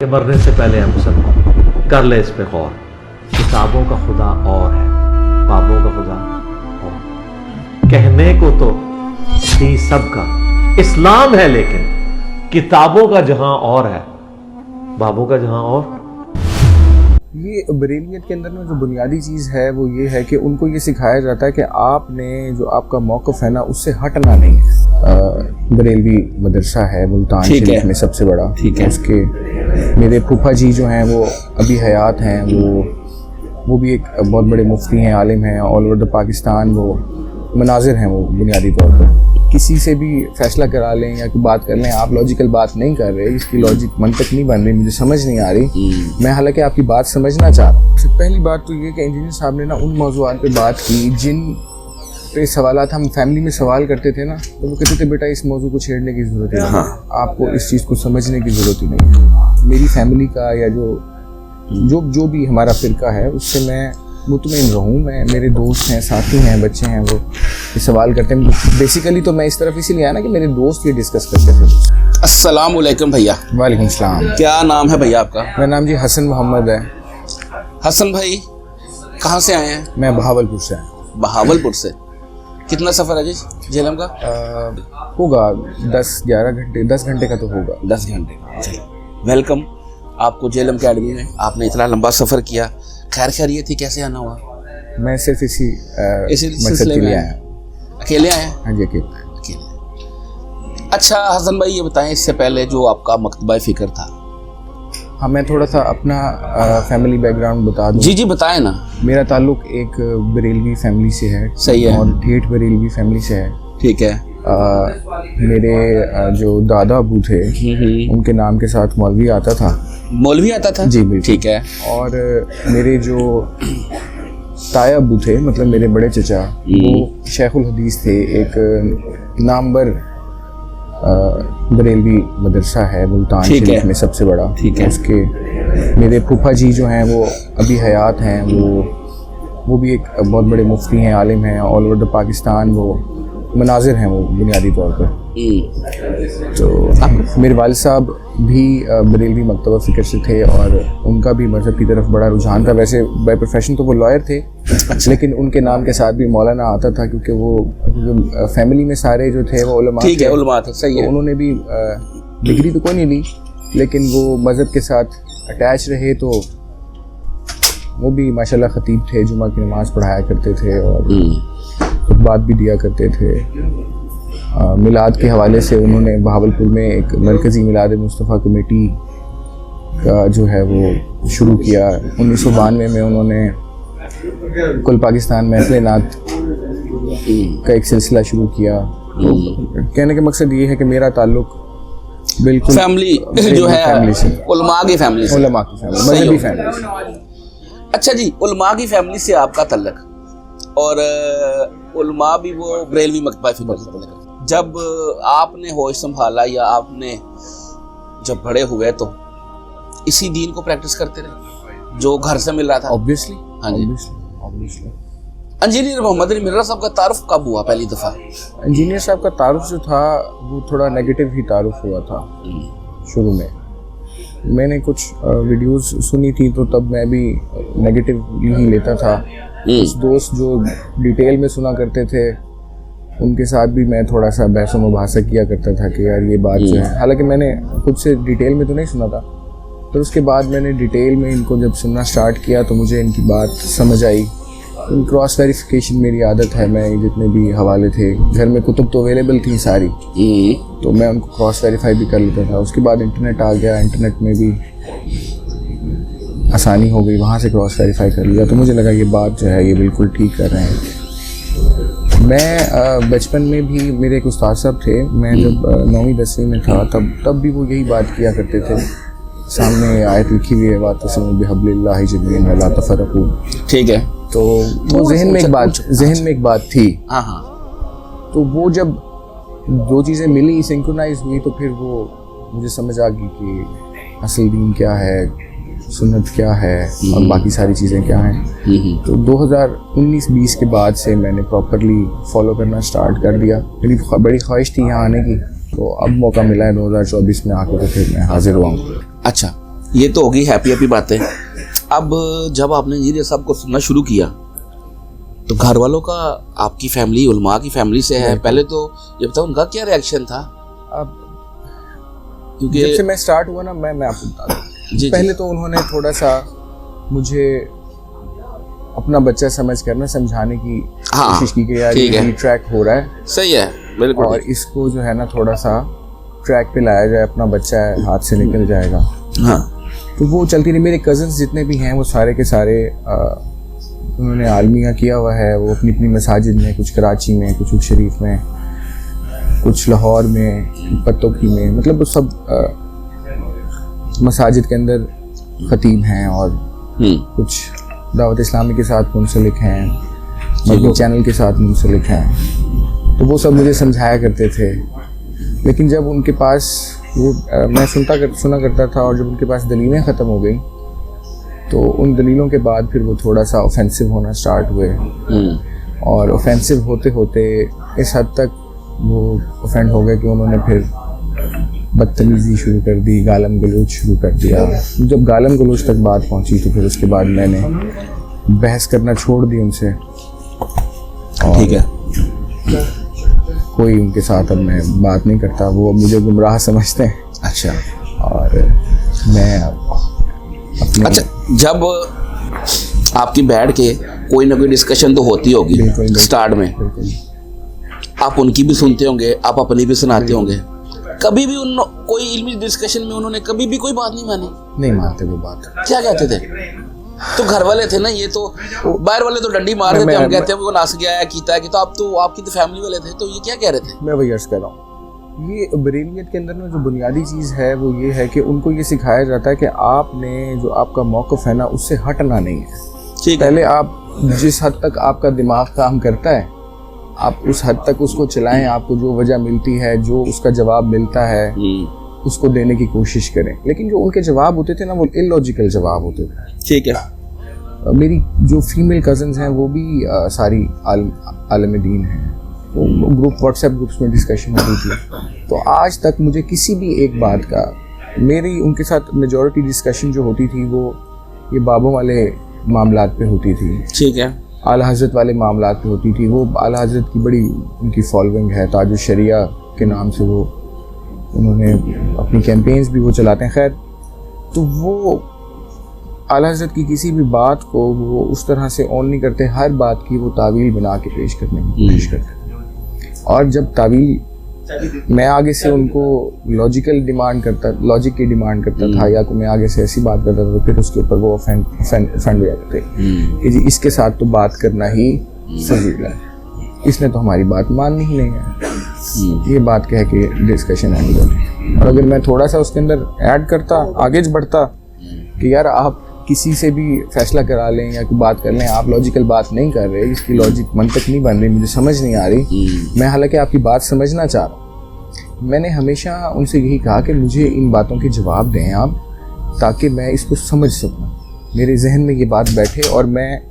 कि मरने से पहले हम सब कर ले इस पे गौर। किताबों का खुदा और है, बाबों का खुदा और। कहने को तो थी सबका इस्लाम है, लेकिन किताबों का जहां और है, बाबों का जहां और। ये बरेलियत के अंदर में जो बुनियादी चीज़ है वो ये है कि उनको ये सिखाया जाता है कि आपने जो आपका मौक़िफ़ है ना उससे हटना नहीं है। बरेलवी मदरसा है मुल्तान शरीफ में सबसे बड़ा, ठीक है। उसके मेरे फूफा जी जो हैं वो अभी हयात हैं, वो भी एक बहुत बड़े मुफ्ती हैं, आलिम हैं, ऑल ओवर द पाकिस्तान वो मनाजिर हैं। वो बुनियादी तौर पर किसी से भी फैसला करा लें या कोई बात कर लें, आप लॉजिकल बात नहीं कर रहे, इसकी लॉजिक मंतक नहीं बन रही, मुझे समझ नहीं आ रही। मैं हालांकि आपकी बात समझना चाह रहा हूँ। पहली बात तो ये कि इंजीनियर साहब ने ना उन मौज़ूआत पे बात की जिन पे सवालात हम फैमिली में सवाल करते थे ना, तो वो कहते थे बेटा इस मौजू को छेड़ने की ज़रूरत है, आपको इस चीज़ को समझने की ज़रूरत ही नहीं है। मेरी फैमिली का या जो भी हमारा फ़िरका है उससे मैं मुतमईन रहूँ। मेरे दोस्त हैं, साथी हैं, बच्चे हैं, वो ये सवाल करते हैं। बेसिकली तो मैं इस तरफ इसीलिए आया ना कि मेरे दोस्त ये डिस्कस करते थे। अस्सलाम वालेकुम भैया। वालेकुम सलाम। क्या नाम है भैया आपका? मेरा नाम जी हसन मोहम्मद है। हसन भाई कहाँ से आए हैं? मैं बहावलपुर से। बहावलपुर से। कितना सफ़र है जी झेलम का? होगा 10-11 घंटे, 10 घंटे का तो होगा। 10 घंटे का। चलिए, वेलकम आपको झेलम अकेडमी में। आपने इतना लंबा सफ़र किया, खैर खैरियत थी, कैसे आना हुआ? मैं सिर्फ इसी सिलसिले में आया। अकेले आए हैं? हाँ जी, अकेले। अच्छा हसन भाई ये बताएं, इससे पहले जो आपका मकतबा फ़िक्र था। हाँ, मैं थोड़ा सा अपना फैमिली बैकग्राउंड बता दूँ। जी बताएं ना। मेरा ताल्लुक एक बरेलवी फैमिली से है। सही है। और ठेठ बरेलवी फैमिली से है। ठीक है। मेरे जो दादा अबू थे उनके नाम के साथ मौलवी आता था। मौलवी आता था? जी बिल्कुल। ठीक है। और मेरे जो ताया अबू थे, मतलब मेरे बड़े चचा, वो शेखुल हदीस थे। एक नामवर बरेलवी मदरसा है मुल्तान शरीफ में सबसे बड़ा, ठीक है। उसके मेरे फूफा जी जो हैं वो अभी हयात हैं, वो भी एक बहुत बड़े मुफ्ती हैं, आलिम हैं, ऑल ओवर द पाकिस्तान वो मनाजिर हैं वो बुनियादी तौर पर। तो मेरे वालिद साहब भी बरेलवी मकतबा फ़िक्र से थे और उनका भी मज़हब की तरफ बड़ा रुझान था। वैसे बाय प्रोफेशन तो वो लॉयर थे, लेकिन उनके नाम के साथ भी मौलाना आता था, क्योंकि वो फैमिली में सारे जो थे वो उलमा थे। उलमा थे, सही है। तो उन्होंने भी डिग्री तो कोई नहीं ली, लेकिन वो मज़हब के साथ अटैच रहे। तो वो भी माशाल्लाह ख़तीब थे, जुमा की नमाज़ पढ़ाया करते थे और बात भी दिया करते थे। मिलाद के हवाले से उन्होंने बहावलपुर में एक मरकज़ी मिलाद मुस्तफ़ा कमेटी का जो है वो शुरू किया। 1992 में उन्होंने कुल पाकिस्तान महफ़िल नात का एक सिलसिला शुरू किया। तो कहने का मकसद ये है कि मेरा ताल्लुक बिल्कुल फैमिली जो है फैमिली से, उलमा की फैमिली से, मज़हबी फैमिली से। अच्छा जी, उलमा की फैमिली से आपका तल्लक, और उलमा भी वो बरेलवी मकतबा फ़िक्र से तल्लक। जब आपने होश संभाला या आपने जब बड़े हुए तो इसी दीन को प्रैक्टिस करते रहे जो घर से मिल रहा था? ऑब्वियसली। हाँ जी, ऑब्वियसली। इंजीनियर मोहम्मद अली मिर्रा साहब का तारुफ कब हुआ पहली दफ़ा? इंजीनियर साहब का तारुफ जो था वो थोड़ा नेगेटिव ही तारुफ हुआ था शुरू में। मैंने कुछ वीडियोस सुनी थी तो तब मैं भी नेगेटिव ही लेता था। कुछ दोस्त जो डिटेल में सुना करते थे उनके साथ भी मैं थोड़ा सा बहस मुबाहसा किया करता था कि यार ये बात जो है, हालांकि मैंने खुद से डिटेल में तो नहीं सुना था। तो उसके बाद मैंने डिटेल में इनको जब सुनना स्टार्ट किया तो मुझे इनकी बात समझ आई। क्रॉस वेरिफिकेशन मेरी आदत है, मैं जितने भी हवाले थे घर में, कुतुब तो अवेलेबल थी सारी, तो मैं उनको क्रॉस वेरीफाई भी कर लेता था। उसके बाद इंटरनेट आ गया, इंटरनेट में भी आसानी हो गई, वहाँ से क्रॉस वेरीफाई कर लिया। तो मुझे लगा ये बात जो है ये बिल्कुल ठीक कर रहे हैं। मैं बचपन में भी मेरे एक उस्ताद साहब थे, मैं जब 9वीं 10वीं में था तब भी वो यही बात किया करते थे। सामने आयत लिखी हुई है, वातसिमू बिहब्लिल्लाहि जमीअन वला तफर्रकू। ठीक है। तो वो जहन में एक बात थी। हाँ। तो वो जब दो चीज़ें मिली, सिंक्रोनाइज हुई, तो फिर वो मुझे समझ आ गई कि असल दीन क्या है, सुन्नत क्या है और बाकी सारी चीज़ें क्या हैं। तो 2019-20 के बाद से मैंने प्रॉपरली फॉलो करना स्टार्ट कर दिया। मेरी बड़ी ख्वाहिश थी यहाँ आने की, तो अब मौका मिला है 2024 में आकर, तो फिर मैं हाजिर हुआ हूँ। अच्छा, ये तो होगी हैप्पी बातें। अब जब आपने इंजीनियर साहब को सुनना शुरू किया तो घर वालों का, आपकी फैमिली उलमा की फैमिली से है, पहले तो ये बताओ उनका क्या रिएक्शन था? अब क्योंकि जब से मैं स्टार्ट हुआ ना, मैं आपको बता दूं, जी पहले तो उन्होंने थोड़ा सा मुझे अपना बच्चा समझ कर ना समझाने की कोशिश की कि यार ये ट्रैक हो रहा है, सही है, बिल्कुल, और इसको जो है ना थोड़ा सा ट्रैक पे लाया जाए, अपना बच्चा है हाथ से निकल जाएगा। हाँ, तो वो चलती रही। मेरे कज़न्स जितने भी हैं वो सारे के सारे उन्होंने आलमिया किया हुआ है, वो अपनी अपनी मसाजिद में, कुछ कराची में, कुछ शरीफ में, कुछ लाहौर में, पत्तोकी में, मतलब वो सब मसाजिद के अंदर खतीब हैं और कुछ दावत इस्लामी के साथ मुंसलिक हैं, मदनी चैनल के साथ मुंसलिक हैं। तो वो सब मुझे समझाया करते थे। लेकिन जब उनके पास वो मैं सुना करता था, और जब उनके पास दलीलें ख़त्म हो गई तो उन दलीलों के बाद फिर वो थोड़ा सा ऑफेंसिव होना स्टार्ट हुए, और ऑफेंसिव होते होते इस हद तक वो ऑफेंड हो गए कि उन्होंने फिर बदतमीज़ी शुरू कर दी, गालम गलोच शुरू कर दिया। जब गालम गलोच तक बात पहुंची तो फिर उसके बाद मैंने बहस करना छोड़ दी उनसे। ठीक है, कोई उनके साथ अब मैं बात नहीं करता, वो मुझे गुमराह समझते हैं। अच्छा, और मैं अपने अच्छा, जब आपकी बैठ के कोई ना कोई डिस्कशन तो होती होगी स्टार्ट में, आप उनकी भी सुनते होंगे, आप अपनी भी सुनाते होंगे, कभी भी उन कोई इल्मी डिस्कशन में उन्होंने कभी भी कोई बात नहीं मानी? नहीं मानते वो बात। क्या कहते थे? तो घर वाले थे ना, ये तो बाहर वाले तो डंडी मार रहे थे, हम कहते हैं वो नाच गया है, कीता है कि, तो आप तो आपकी तो फैमिली वाले थे, तो ये क्या कह रहे थे? मैं वही अर्ज कर रहा हूँ, ये बरेलियत के अंदर ना जो बुनियादी चीज़ है वो ये है कि उनको ये सिखाया जाता है कि आपने जो आपका मौक़िफ़ है ना उससे हटना नहीं है। पहले आप जिस हद तक आपका दिमाग काम करता है आप उस हद तक उसको चलाएं, आपको जो वजह मिलती है, जो उसका जवाब मिलता है उसको देने की कोशिश करें। लेकिन जो उनके जवाब होते थे ना वो इलॉजिकल जवाब होते थे। ठीक है, मेरी जो फीमेल कज़न्स हैं वो भी सारी आलम दीन हैं, तो ग्रुप व्हाट्सएप ग्रुप्स में डिस्कशन होती थी। तो आज तक मुझे किसी भी एक बात का, मेरी उनके साथ मेजॉरिटी डिस्कशन जो होती थी वो ये बाबों वाले मामलात पे होती थी। ठीक है, आला हज़रत वाले मामलात पे होती थी। वो आला हज़रत की बड़ी उनकी फॉलोइंग है, ताजुल शरिया के नाम से वो उन्होंने अपनी कैंपेन्स भी वो चलाते हैं। खैर, तो वो आला हज़रत की किसी भी बात को वो उस तरह से ऑन नहीं करते, हर बात की वो तावील बना के पेश करने की कोशिश करते। और जब तावील मैं आगे से उनको लॉजिक की डिमांड करता था, या मैं आगे से ऐसी बात करता था, तो फिर उसके ऊपर वो ऑफेंड हो जाते थे कि जी इसके साथ तो बात करना ही फजील है, इसने तो हमारी बात माननी ही नहीं है, ये बात कह के डिस्कशन एंड होती। और अगर मैं थोड़ा सा उसके अंदर ऐड करता, आगे बढ़ता कि यार आप किसी से भी फैसला करा लें या कोई बात कर लें, आप लॉजिकल बात नहीं कर रहे, इसकी लॉजिक मंतक नहीं बन रही, मुझे समझ नहीं आ रही, मैं हालांकि आपकी बात समझना चाह रहा हूँ। मैंने हमेशा उनसे यही कहा कि मुझे इन बातों के जवाब दें आप, ताकि मैं इसको समझ सकूँ, मेरे जहन में ये बात बैठे, और मैं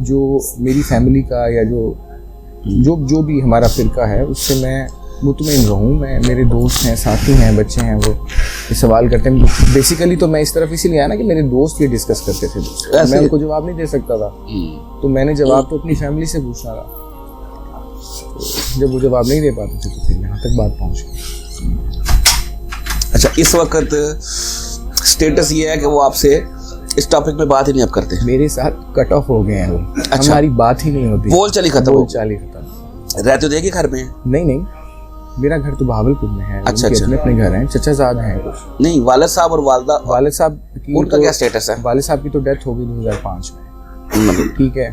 जो मेरी फैमिली का या जो भी हमारा फ़िरका है उससे मैं मुतमईन रहूँ। मैं, मेरे दोस्त हैं, साथी हैं, बच्चे हैं, वो ये सवाल करते हैं। बेसिकली तो मैं इस तरफ इसीलिए आया ना कि मेरे दोस्त ये डिस्कस करते थे, मैं उनको जवाब नहीं दे सकता था, तो मैंने जवाब तो अपनी फैमिली से पूछना था। तो जब वो जवाब नहीं दे पाते थे तो फिर यहाँ तक बात पहुँच गई। अच्छा, इस वक्त स्टेटस ये है कि वो आपसे इस टॉपिक में बात ही नहीं आप करते? मेरे साथ कट ऑफ हो गए हैं वो। अच्छा, हमारी बात ही नहीं होती, बोल चाली खत्म। रहते हो देखिए घर में? नहीं, मेरा घर तो बहावलपुर में है। अच्छा, अपने घर हैं, चचाजाद हैं कुछ। नहीं, वालिद साहब और वालिद साहब की उनका क्या स्टेटस है? वालिद साहब की तो डेथ हो गई 2005 में। ठीक है,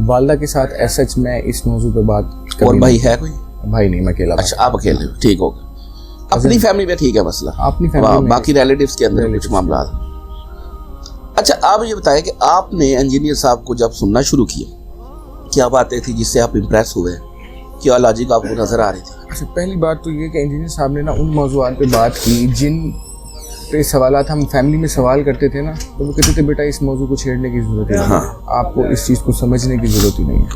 वालदा के साथ एसएच मैं इस मौजू पे बात। और भाई है कोई? भाई नहीं, मैं अकेला। अच्छा, आप अकेले हो, ठीक हो गया। अपनी फैमिली में ठीक है मसला, अपनी फैमिली में, बाकी रिलेटिव्स के अंदर कुछ मामला। अच्छा, आप ये बताएं कि आपने इंजीनियर साहब को जब सुनना शुरू किया, क्या बातें थी जिससे आप इम्प्रेस हुए, क्या लॉजिक आपको नजर आ रही थी? अच्छा, पहली बात तो ये कि इंजीनियर साहब ने ना उन मौज़ूआत पे बात की जिन पे सवालात हम फैमिली में सवाल करते थे ना, तो वो कहते थे बेटा इस मौजू को छेड़ने की ज़रूरत है, आपको इस चीज़ को समझने की ज़रूरत ही नहीं है,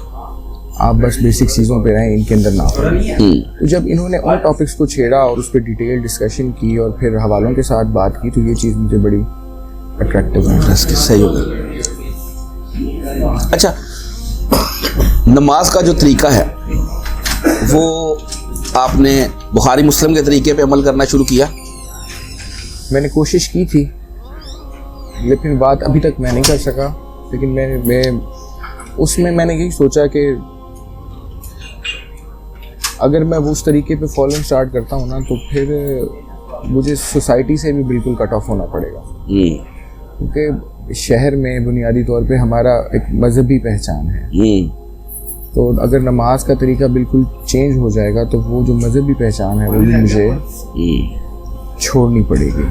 आप बस बेसिक चीज़ों पे रहें, इनके अंदर ना पड़ें। तो जब इन्होंने उन टॉपिक्स को छेड़ा और उस पर डिटेल डिस्कशन की और फिर हवालों के साथ बात की, तो ये चीज़ मुझे बड़ी अट्रैक्टिव हैं। सही होगा। अच्छा, नमाज का जो तरीका है वो आपने बुखारी मुस्लिम के तरीके पे अमल करना शुरू किया? मैंने कोशिश की थी, लेकिन बात अभी तक मैं नहीं कर सका। लेकिन मैं उसमें मैंने यही सोचा कि अगर मैं वो उस तरीके पे फॉलोइंग स्टार्ट करता हूँ ना, तो फिर मुझे सोसाइटी से भी बिल्कुल कट ऑफ होना पड़ेगा। क्योंकि शहर में बुनियादी तौर पे हमारा एक मजहबी पहचान है, तो अगर नमाज का तरीका बिल्कुल चेंज हो जाएगा तो वो जो मजहबी पहचान है वो भी मुझे छोड़नी पड़ेगी।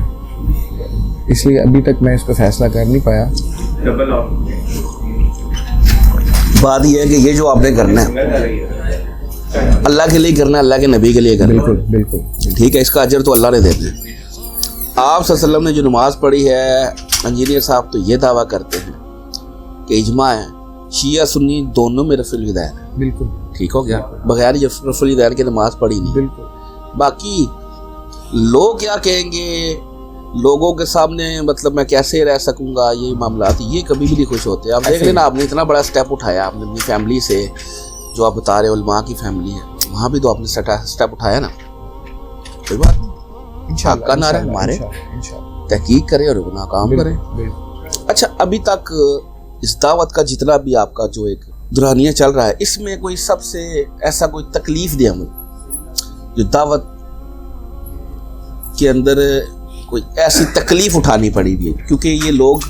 इसलिए अभी तक मैं इस पर फैसला कर नहीं पाया। बात यह है कि ये जो आपने करना है अल्लाह के लिए करना है, अल्लाह के नबी के लिए करना है। बिल्कुल बिल्कुल ठीक है, इसका अजर तो अल्लाह ने देना है। आप सल्लल्लाहु अलैहि वसल्लम ने जो नमाज पढ़ी है, इंजीनियर साहब तो ये दावा करते हैं कि इजमा है शिया सुन्नी दोनों में रफुल हिदायत है। बिल्कुल ठीक हो गया, बगैर रफुल हिदायत के नमाज पढ़ी नहीं। बिल्कुल। बाकी लोग क्या कहेंगे, लोगों के सामने मतलब मैं कैसे रह सकूंगा, ये मामला ये कभी भी नहीं खुश होते। आप देख लेना, आपने इतना बड़ा स्टेप उठाया, आपने अपनी फैमिली से, जो आप बता रहे हो उलमा की फैमिली है, वहाँ भी तो आपने स्टेप उठाया ना। कोई बात नहीं, का नारा हमारे तहकीक करे और नाकाम करे। अच्छा, अभी तक इस दावत का जितना भी आपका जो एक दुरानिया चल रहा है, इसमें कोई सबसे ऐसा कोई तकलीफ दिया हमें जो दावत के अंदर कोई ऐसी तकलीफ उठानी पड़ी भी है? क्योंकि ये लोग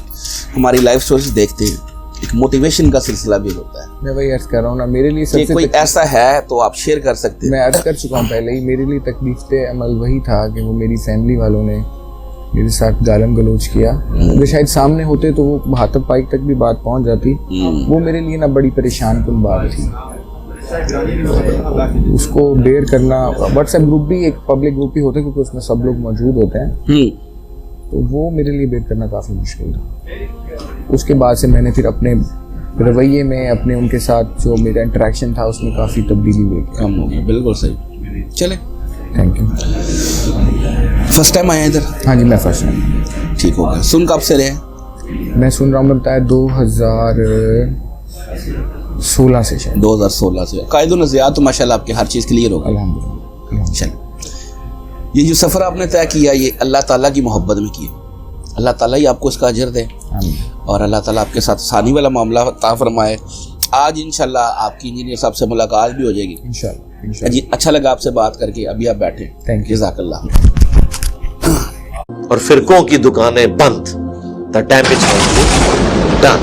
हमारी लाइफ स्टोरीज देखते हैं, एक मोटिवेशन का सिलसिला भी होता है। मैं वही अर्ज कर रहा हूँ ना, मेरे लिए सबसे कोई ऐसा है तो आप शेयर कर सकते हैं। मैं अर्ज कर चुका हूँ पहले ही, मेरे लिए तकलीफ अमल वही था कि वो मेरी फैमिली वालों ने मेरे साथ गालम गलोच किया। अगर शायद सामने होते तो वो हाथम पाइक तक भी बात पहुँच जाती। वो मेरे लिए ना बड़ी परेशान कुन बात थी। उसको बेयर करना, व्हाट्सएप ग्रुप भी एक पब्लिक ग्रुप ही होता है क्योंकि उसमें सब लोग मौजूद होते हैं, तो वो मेरे लिए बेयर करना काफ़ी मुश्किल था। उसके बाद से मैंने फिर अपने रवैये में, अपने उनके साथ जो मेरा इंटरेक्शन था उसमें काफ़ी तब्दीली लेके कम हो गया। बिल्कुल सही। चले, थैंक यू। फर्स्ट टाइम आया इधर? हाँ जी, मैं फर्स्ट टाइम। ठीक हो गया। सुन कब से रहे? मैं सुन रहा हूँ, बताया 2016 से शायद। 2016 से। कायदो नज़रिया तो माशाल्लाह आपके हर चीज़ क्लियर होगा। अल्हम्दुलिल्लाह। चल, ये जो सफ़र आपने तय किया, ये अल्लाह ताला की मोहब्बत में किया। अल्लाह ताला ही आपको इसका अजर दे और अल्लाह ताला आपके साथ आसानी वाला मामला ता फरमाए। आज इंशाल्लाह आपकी इंजीनियर साहब से मुलाकात भी हो जाएगी इंशाल्लाह। जी, अच्छा लगा आपसे बात करके। अभी आप बैठे। Thank you. जज़ाकल्लाह। और फिरकों की दुकानें बंद, द डैमेज डन।